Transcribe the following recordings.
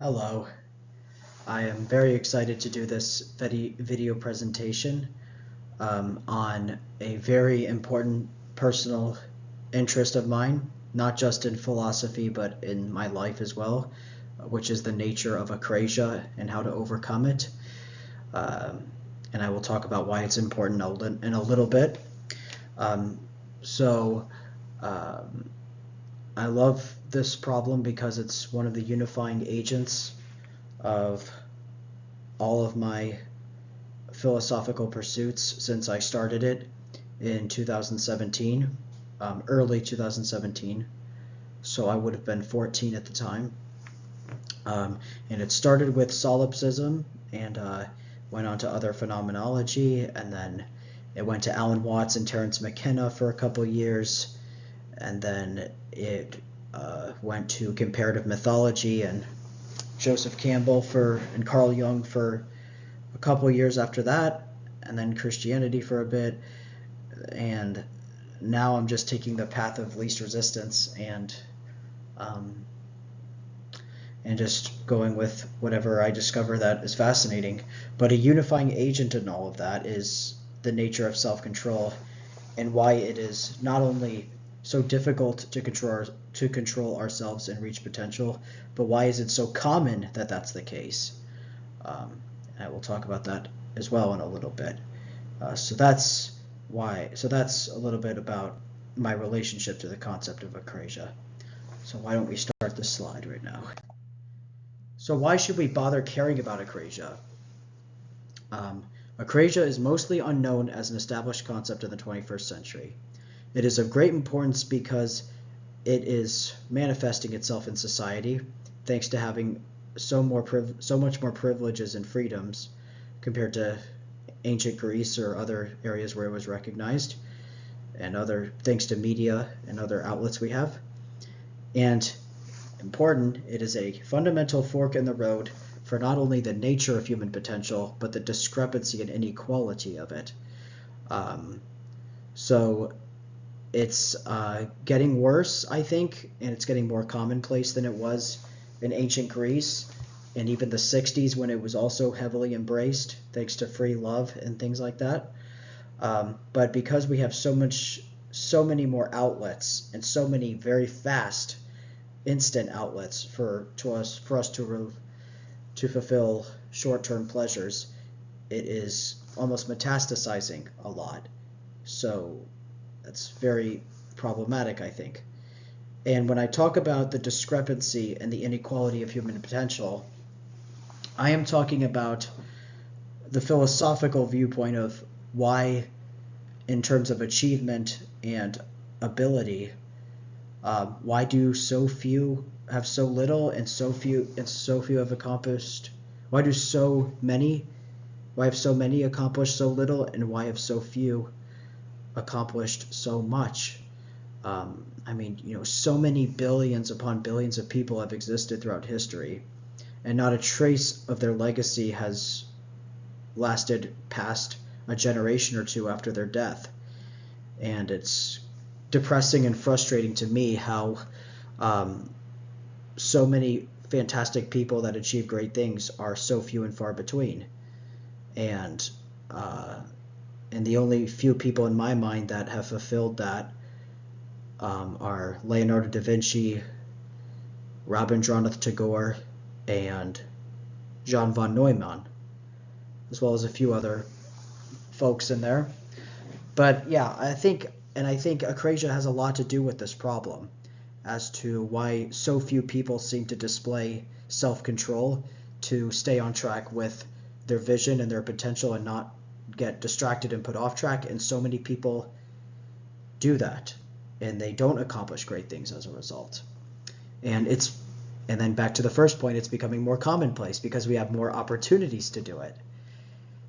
Hello, I am very excited to do this video presentation on a very important personal interest of mine, not just in philosophy but in my life as well, which is the nature of akrasia and how to overcome it. And I will talk about why it's important in a little bit. So I love this problem because it's one of the unifying agents of all of my philosophical pursuits since I started it in 2017, early 2017. So I would have been 14 at the time. And it started with solipsism and went on to other phenomenology, and then it went to Alan Watts and Terence McKenna for a couple years, and then it went to comparative mythology and Joseph Campbell and Carl Jung for a couple years after that, and then Christianity for a bit, and now I'm just taking the path of least resistance and just going with whatever I discover that is fascinating. But a unifying agent in all of that is the nature of self-control and why it is not only so difficult to control ourselves and reach potential, but why is it so common that that's the case? I will talk about that as well in a little bit. So that's a little bit about my relationship to the concept of akrasia. So why don't we start this slide right now? So why should we bother caring about akrasia? Akrasia is mostly unknown as an established concept in the 21st century. It is of great importance because it is manifesting itself in society thanks to having so much more privileges and freedoms compared to ancient Greece or other areas where it was recognized, and thanks to media and other outlets we have. And important, it is a fundamental fork in the road for not only the nature of human potential, but the discrepancy and inequality of it. So it's getting worse, I think, and it's getting more commonplace than it was in ancient Greece and even the 60s, when it was also heavily embraced thanks to free love and things like that. But because we have so many more outlets and so many very fast instant outlets for us to fulfill short-term pleasures, it is almost metastasizing a lot. So that's very problematic, I think. And when I talk about the discrepancy and the inequality of human potential, I am talking about the philosophical viewpoint of why, in terms of achievement and ability, why do so few have so little and so few have accomplished? Why have so many accomplished so little, and why have so few accomplished so much? So many billions upon billions of people have existed throughout history, and not a trace of their legacy has lasted past a generation or two after their death. And it's depressing and frustrating to me how so many fantastic people that achieve great things are so few and far between. And the only few people in my mind that have fulfilled that are Leonardo da Vinci, Rabindranath Tagore, and John von Neumann, as well as a few other folks in there. But yeah, I think akrasia has a lot to do with this problem as to why so few people seem to display self-control to stay on track with their vision and their potential and not get distracted and put off track, and so many people do that and they don't accomplish great things as a result. And then back to the first point, it's becoming more commonplace because we have more opportunities to do it.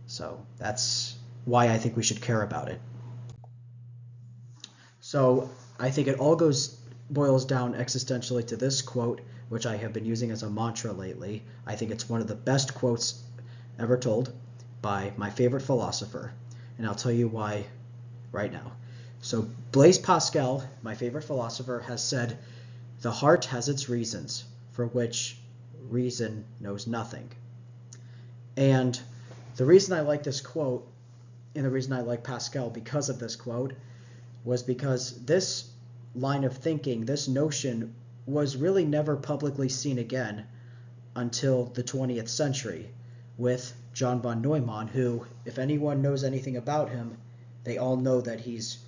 So that's why I think we should care about it. So I think it all boils down existentially to this quote, which I have been using as a mantra lately. I think it's one of the best quotes ever told by my favorite philosopher, and I'll tell you why right now. So Blaise Pascal, my favorite philosopher, has said, "The heart has its reasons, for which reason knows nothing. And the reason I like this quote, and the reason I like Pascal because of this quote, was because this line of thinking, this notion, was really never publicly seen again until the 20th century with John von Neumann, who, if anyone knows anything about him, they all know that he's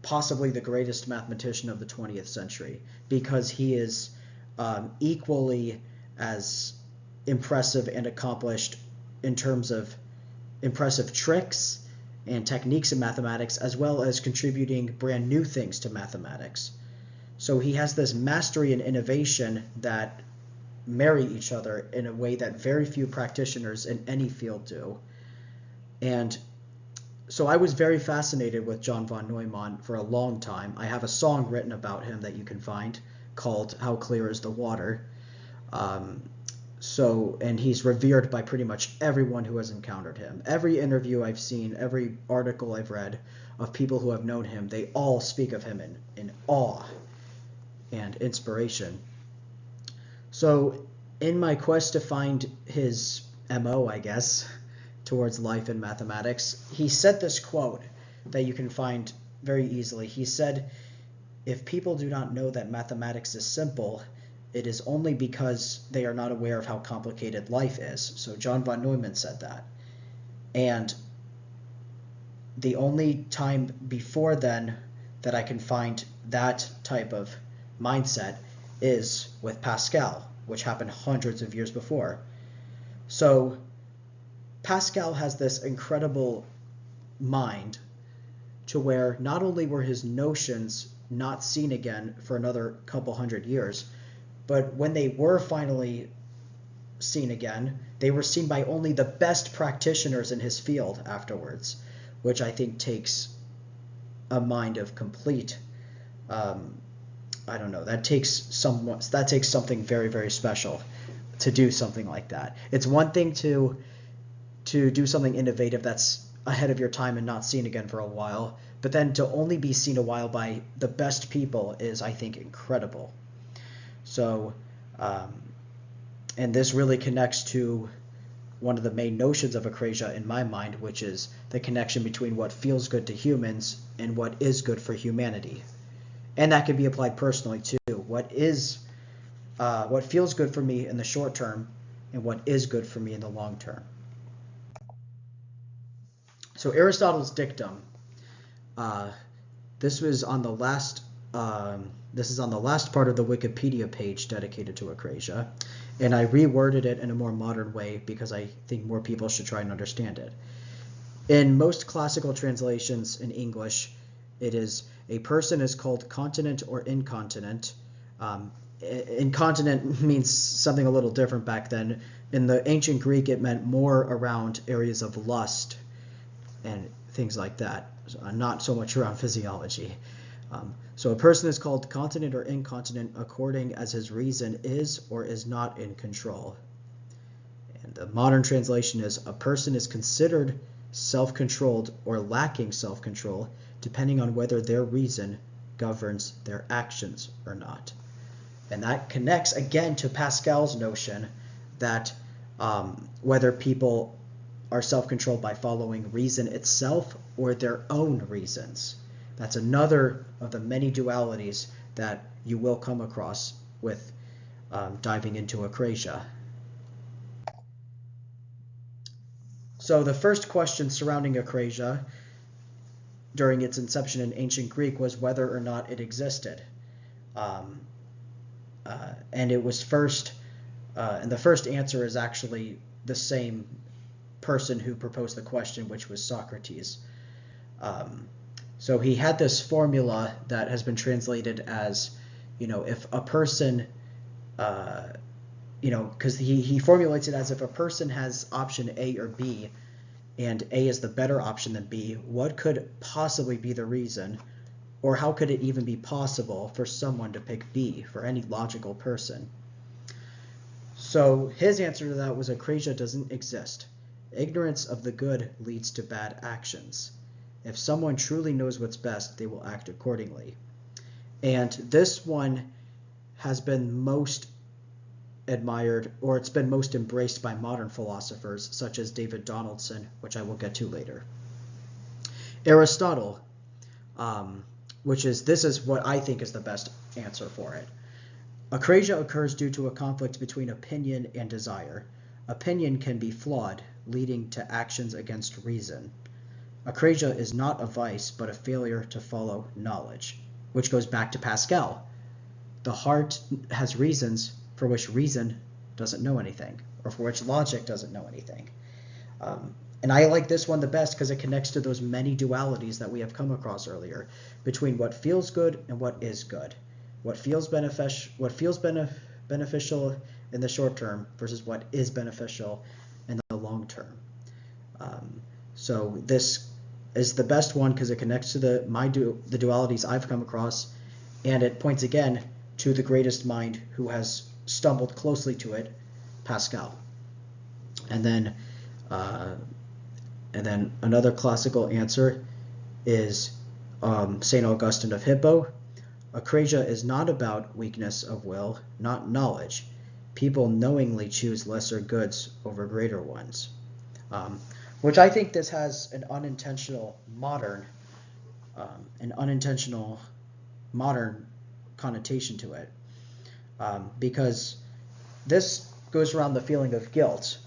possibly the greatest mathematician of the 20th century, because he is equally as impressive and accomplished in terms of impressive tricks and techniques in mathematics, as well as contributing brand new things to mathematics. So he has this mastery and innovation that marry each other in a way that very few practitioners in any field do. And so I was very fascinated with John von Neumann for a long time. I have a song written about him that you can find called How Clear is the Water. And he's revered by pretty much everyone who has encountered him. Every interview I've seen, every article I've read of people who have known him, they all speak of him in awe and inspiration. So in my quest to find his MO, I guess, towards life in mathematics, he said this quote that you can find very easily. He said, "If people do not know that mathematics is simple, it is only because they are not aware of how complicated life is." So John von Neumann said that. And the only time before then that I can find that type of mindset is with Pascal, which happened hundreds of years before. So Pascal has this incredible mind to where not only were his notions not seen again for another couple hundred years, but when they were finally seen again, they were seen by only the best practitioners in his field afterwards, which I think takes a mind of complete, that takes something very, very special to do something like that. It's one thing to do something innovative that's ahead of your time and not seen again for a while, but then to only be seen a while by the best people is, I think, incredible. So, and this really connects to one of the main notions of Akrasia in my mind, which is the connection between what feels good to humans and what is good for humanity. And that can be applied personally too. What feels good for me in the short term and what is good for me in the long term. So Aristotle's dictum, this is on the last part of the Wikipedia page dedicated to Akrasia, and I reworded it in a more modern way because I think more people should try and understand it. In most classical translations in English, it is a person is called continent or incontinent. Incontinent means something a little different back then. In the ancient Greek, it meant more around areas of lust and things like that, not so much around physiology. So a person is called continent or incontinent according as his reason is or is not in control. And the modern translation is a person is considered self-controlled or lacking self-control depending on whether their reason governs their actions or not. And that connects again to Pascal's notion that whether people are self-controlled by following reason itself or their own reasons. That's another of the many dualities that you will come across with diving into Akrasia. So the first question surrounding Akrasia during its inception in ancient Greek was whether or not it existed. And it was first, and the first answer is actually the same person who proposed the question, which was Socrates. So he had this formula that has been translated as, if a person, because he formulates it as if a person has option A or B, and A is the better option than B, what could possibly be the reason, or how could it even be possible for someone to pick B, for any logical person? So his answer to that was Akrasia doesn't exist. Ignorance of the good leads to bad actions. If someone truly knows what's best, they will act accordingly. And this one has been most admired, or it's been most embraced by modern philosophers such as David Donaldson, which I will get to later. Aristotle, this is what I think is the best answer for it. Akrasia occurs due to a conflict between opinion and desire. Opinion can be flawed, leading to actions against reason. Akrasia is not a vice, but a failure to follow knowledge, which goes back to Pascal. The heart has reasons for which reason doesn't know anything, or for which logic doesn't know anything. And I like this one the best because it connects to those many dualities that we have come across earlier between what feels good and what is good. What feels beneficial in the short term versus what is beneficial in the long term. So this is the best one because it connects to the dualities I've come across, and it points again to the greatest mind who has stumbled closely to it, Pascal. And then another classical answer is St. Augustine of Hippo. Akrasia is not about weakness of will, not knowledge. People knowingly choose lesser goods over greater ones. Which I think this has an unintentional modern connotation to it, because this goes around the feeling of guilt.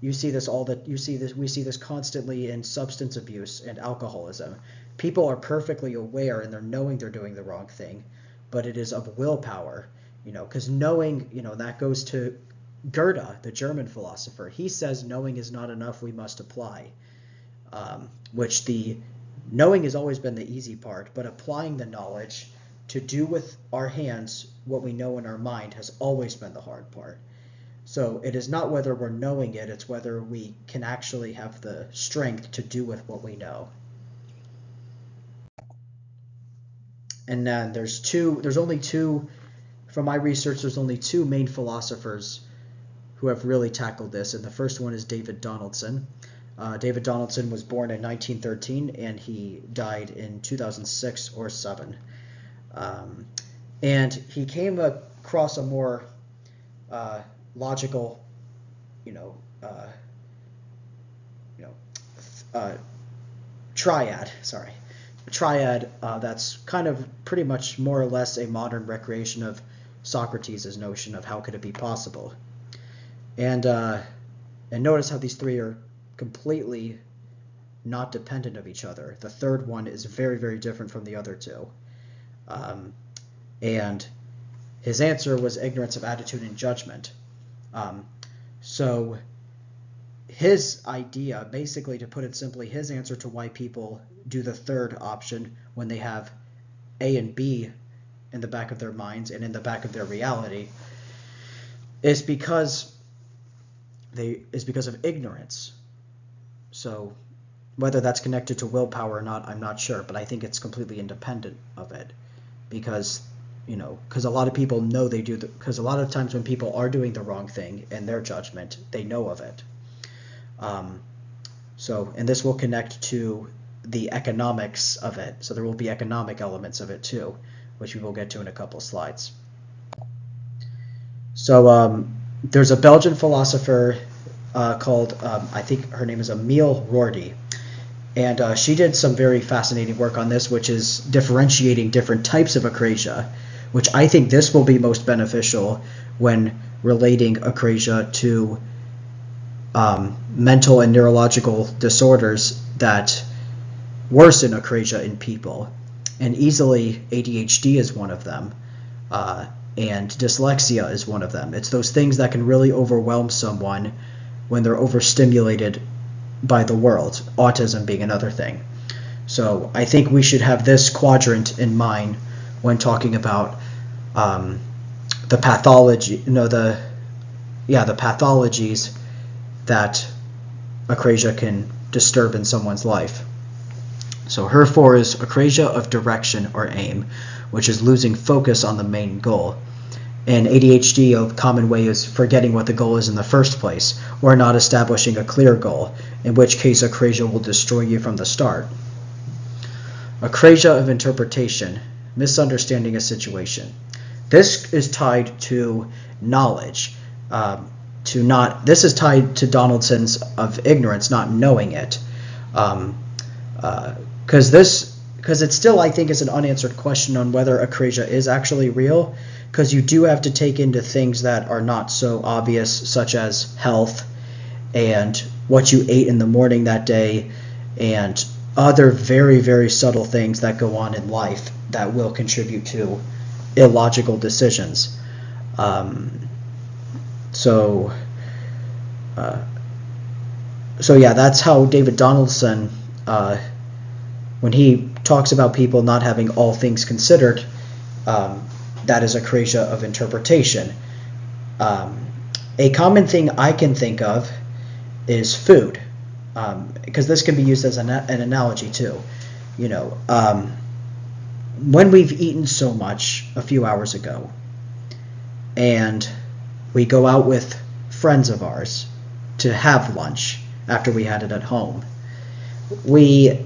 We see this constantly in substance abuse and alcoholism. People are perfectly aware and they're knowing they're doing the wrong thing, but it is of willpower, because knowing, that goes to Goethe, the German philosopher. He says knowing is not enough, we must apply, which the knowing has always been the easy part, but applying the knowledge to do with our hands what we know in our mind has always been the hard part. So it is not whether we're knowing it, it's whether we can actually have the strength to do with what we know. And then from my research, there's only two main philosophers who have really tackled this, and the first one is David Donaldson. David Donaldson was born in 1913, and he died in 2006 or 7. And he came across a more logical, triad that's kind of pretty much more or less a modern recreation of Socrates' notion of how could it be possible. And notice how these three are completely not dependent of each other. The third one is very, very different from the other two. And his answer was ignorance of attitude and judgment. So his idea, basically, to put it simply, his answer to why people do the third option when they have A and B in the back of their minds and in the back of their reality is because of ignorance. So whether that's connected to willpower or not, I'm not sure, but I think it's completely independent of it, because a lot of people know they do, because a lot of times when people are doing the wrong thing in their judgment, they know of it. And this will connect to the economics of it. So there will be economic elements of it too, which we will get to in a couple slides. So there's a Belgian philosopher called, I think her name is Ail Ry, and she did some very fascinating work on this, which is differentiating different types of akrasia, which I think this will be most beneficial when relating akrasia to mental and neurological disorders that worsen akrasia in people. And easily ADHD is one of them, and dyslexia is one of them. It's those things that can really overwhelm someone when they're overstimulated by the world, autism being another thing. So I think we should have this quadrant in mind when talking about the pathologies that akrasia can disturb in someone's life. So her 4 is akrasia of direction or aim, which is losing focus on the main goal. And ADHD, a common way, is forgetting what the goal is in the first place, or not establishing a clear goal, in which case akrasia will destroy you from the start. Akrasia of interpretation, misunderstanding a situation. This is tied to knowledge. This is tied to Donaldson's of ignorance, not knowing it, because it still, I think, is an unanswered question on whether akrasia is actually real, because you do have to take into things that are not so obvious, such as health and what you ate in the morning that day, and other very, very subtle things that go on in life that will contribute to illogical decisions. So yeah, that's how David Donaldson, when he talks about people not having all things considered, that is akrasia of interpretation. A common thing I can think of is food, because this can be used as an analogy too. When we've eaten so much a few hours ago, and we go out with friends of ours to have lunch after we had it at home, we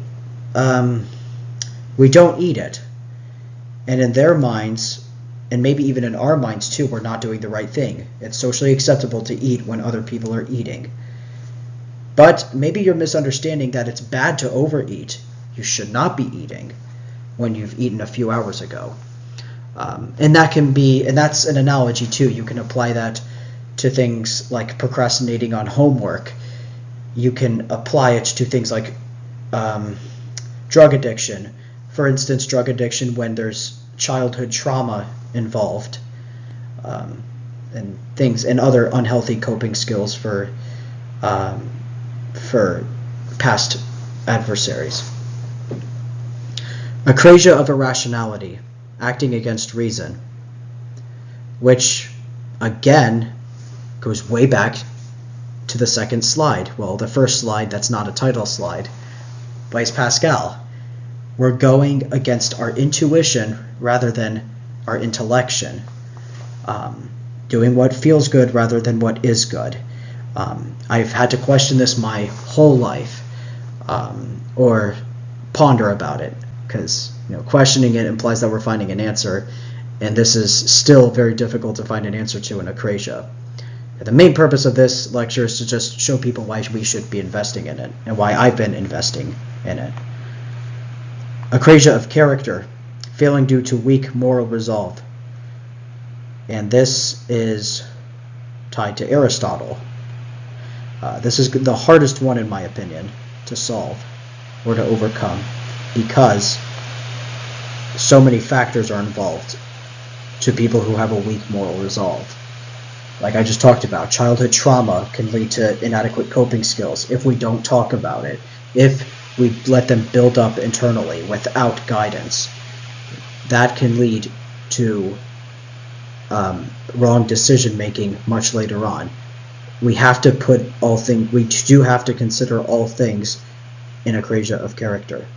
don't eat it, and in their minds, and maybe even in our minds too, we're not doing the right thing. It's socially acceptable to eat when other people are eating. But maybe you're misunderstanding that it's bad to overeat. You should not be eating when you've eaten a few hours ago. And that's an analogy too. You can apply that to things like procrastinating on homework. You can apply it to things like drug addiction. For instance, drug addiction when there's childhood trauma involved, and things and other unhealthy coping skills for past adversaries. Akrasia of irrationality, acting against reason, which again goes way back to the second slide. Well, the first slide that's not a title slide. Blaise Pascal. We're going against our intuition rather than our intellection. Doing what feels good rather than what is good. I've had to question this my whole life, or ponder about it, because questioning it implies that we're finding an answer, and this is still very difficult to find an answer to in akrasia. The main purpose of this lecture is to just show people why we should be investing in it, and why I've been investing in it. Akrasia of character, failing due to weak moral resolve. And this is tied to Aristotle. This is the hardest one, in my opinion, to solve or to overcome, because so many factors are involved to people who have a weak moral resolve. Like I just talked about, childhood trauma can lead to inadequate coping skills if we don't talk about it, if we let them build up internally without guidance. That can lead to wrong decision making much later on. We do have to consider all things in akrasia of character.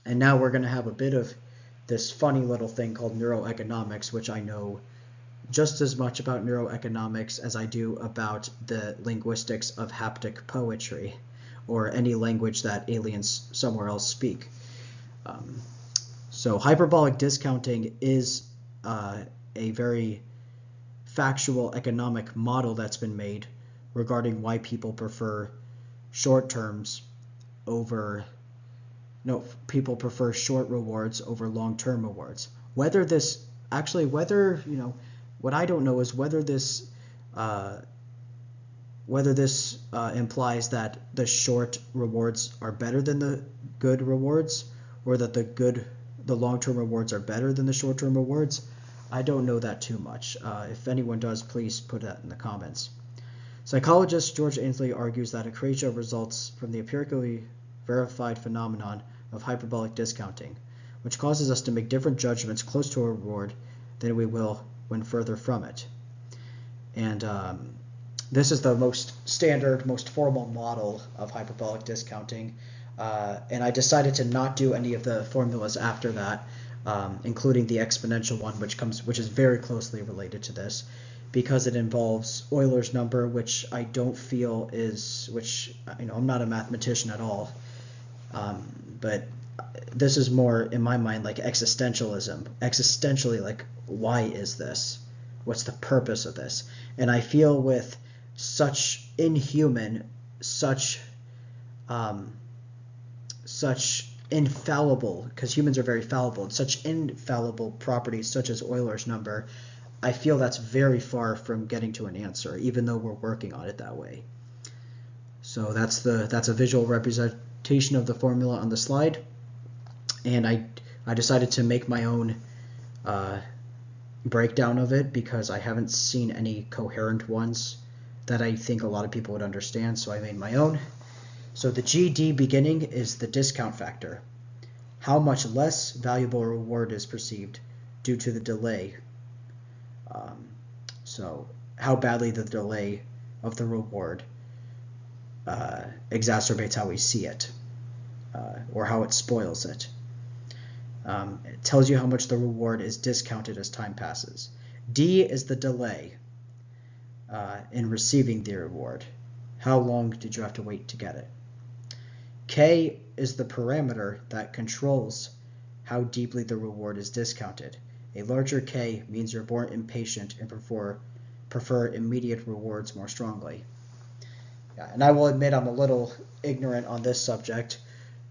And now we're going to have a bit of this funny little thing called neuroeconomics, which I know just as much about neuroeconomics as I do about the linguistics of haptic poetry, or any language that aliens somewhere else speak. So hyperbolic discounting is a very factual economic model that's been made regarding why people prefer short rewards over long-term rewards. What I don't know is whether this implies that the short rewards are better than the good rewards, or that the long-term rewards are better than the short-term rewards. I don't know that too much. If anyone does, please put that in the comments. Psychologist George Ainsley argues that akrasia results from the empirically verified phenomenon of hyperbolic discounting, which causes us to make different judgments close to a reward than we will when further from it. And this is the most standard, most formal model of hyperbolic discounting. And I decided to not do any of the formulas after that, including the exponential one, which is very closely related to this, because it involves Euler's number, which I don't feel is, I'm not a mathematician at all, but this is more in my mind like existentialism. Existentially, like, why is this? What's the purpose of this? And I feel with such inhuman, such infallible, because humans are very fallible, and such infallible properties such as Euler's number, I feel that's very far from getting to an answer, even though we're working on it that way. So that's a visual representation of the formula on the slide, and I decided to make my own breakdown of it because I haven't seen any coherent ones that I think a lot of people would understand, so I made my own. So the GD beginning is the discount factor. How much less valuable a reward is perceived due to the delay. So how badly the delay of the reward exacerbates how we see it, or how it spoils it. It tells you how much the reward is discounted as time passes. D is the delay in receiving the reward. How long did you have to wait to get it? K is the parameter that controls how deeply the reward is discounted. A larger K means you're more impatient and prefer immediate rewards more strongly. Yeah, and I will admit I'm a little ignorant on this subject,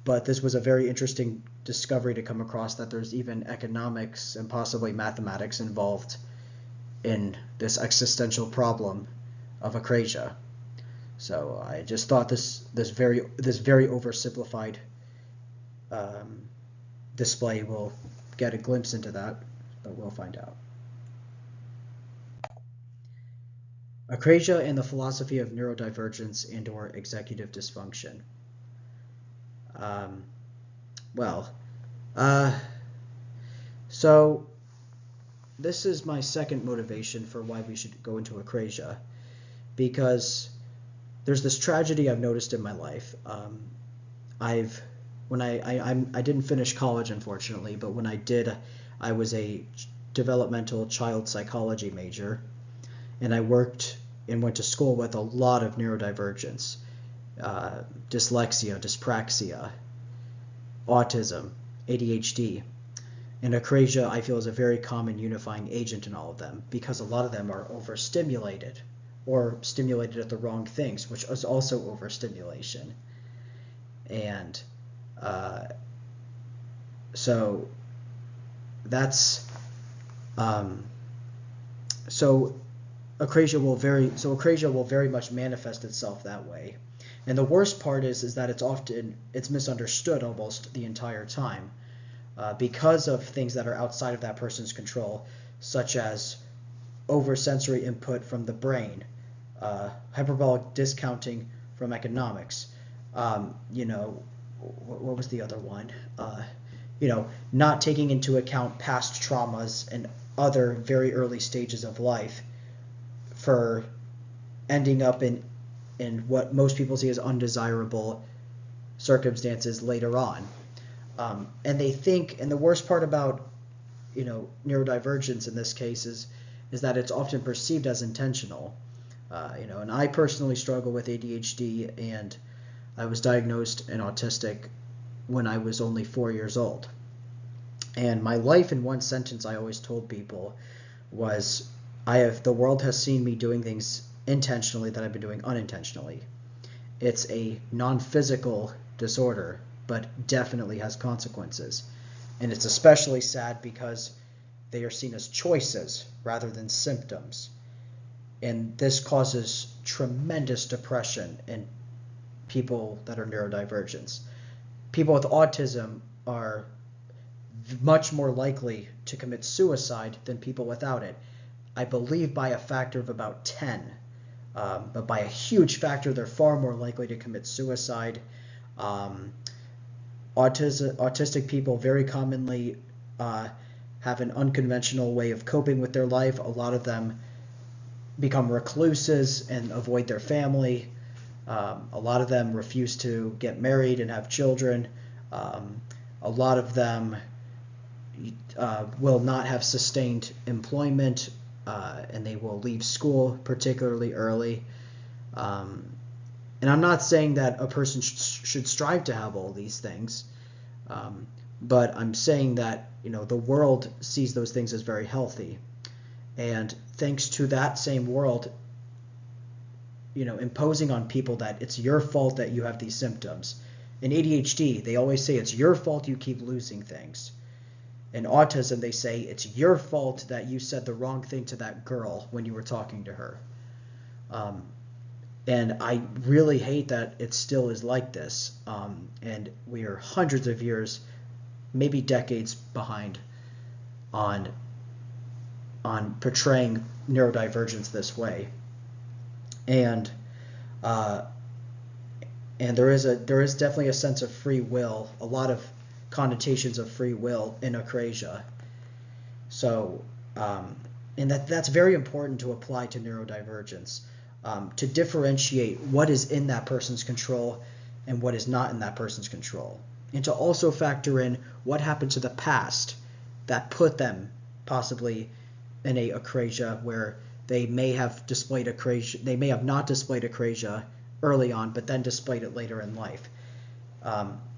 but this was a very interesting discovery to come across, that there's even economics and possibly mathematics involved in this existential problem of Akrasia. So I just thought this very oversimplified display will get a glimpse into that, but we'll find out. Akrasia and the philosophy of neurodivergence and/or executive dysfunction. So this is my second motivation for why we should go into Akrasia, because there's this tragedy I've noticed in my life. I didn't finish college, unfortunately, but when I did, I was a developmental child psychology major, and I worked and went to school with a lot of neurodivergence, dyslexia, dyspraxia, autism, ADHD. And Akrasia, I feel, is a very common unifying agent in all of them, because a lot of them are overstimulated or stimulated at the wrong things, which is also overstimulation. And so that's Akrasia will very much manifest itself that way. And the worst part is that it's misunderstood almost the entire time, because of things that are outside of that person's control, such as oversensory input from the brain, hyperbolic discounting from economics, what was the other one? Not taking into account past traumas and other very early stages of life for ending up in what most people see as undesirable circumstances later on. And they think, and the worst part about neurodivergence in this case is that it's often perceived as intentional. And I personally struggle with ADHD, and I was diagnosed an autistic when I was only 4 years old. And my life, in one sentence, I always told people was, the world has seen me doing things intentionally that I've been doing unintentionally. It's a non-physical disorder, but definitely has consequences. And it's especially sad because they are seen as choices rather than symptoms. And this causes tremendous depression in people that are neurodivergent. People with autism are much more likely to commit suicide than people without it. I believe by a factor of about 10. But by a huge factor, they're far more likely to commit suicide. Autistic people very commonly have an unconventional way of coping with their life. A lot of them become recluses and avoid their family. A lot of them refuse to get married and have children. A lot of them will not have sustained employment, and they will leave school particularly early. And I'm not saying that a person should strive to have all these things, But I'm saying that, the world sees those things as very healthy. And thanks to that same world, imposing on people that it's your fault that you have these symptoms. In ADHD, they always say it's your fault you keep losing things. In autism, they say it's your fault that you said the wrong thing to that girl when you were talking to her. And I really hate that it still is like this. And we are hundreds of years, maybe decades behind on portraying neurodivergence this way. And there is definitely a sense of free will, a lot of connotations of free will in Akrasia. So, and that's very important to apply to neurodivergence, to differentiate what is in that person's control and what is not in that person's control, and to also factor in what happened to the past that put them possibly in a Akrasia where they may have displayed Akrasia, they may have not displayed Akrasia early on, but then displayed it later in life.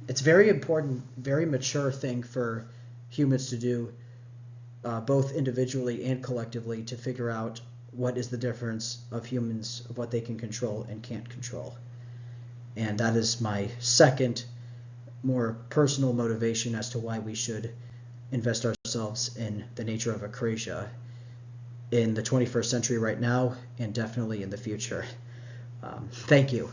It's very important, very mature thing for humans to do, both individually and collectively, to figure out what is the difference of humans, of what they can control and can't control. And that is my second, more personal motivation as to why we should invest ourselves in the nature of Akrasia in the 21st century right now, and definitely in the future. Thank you.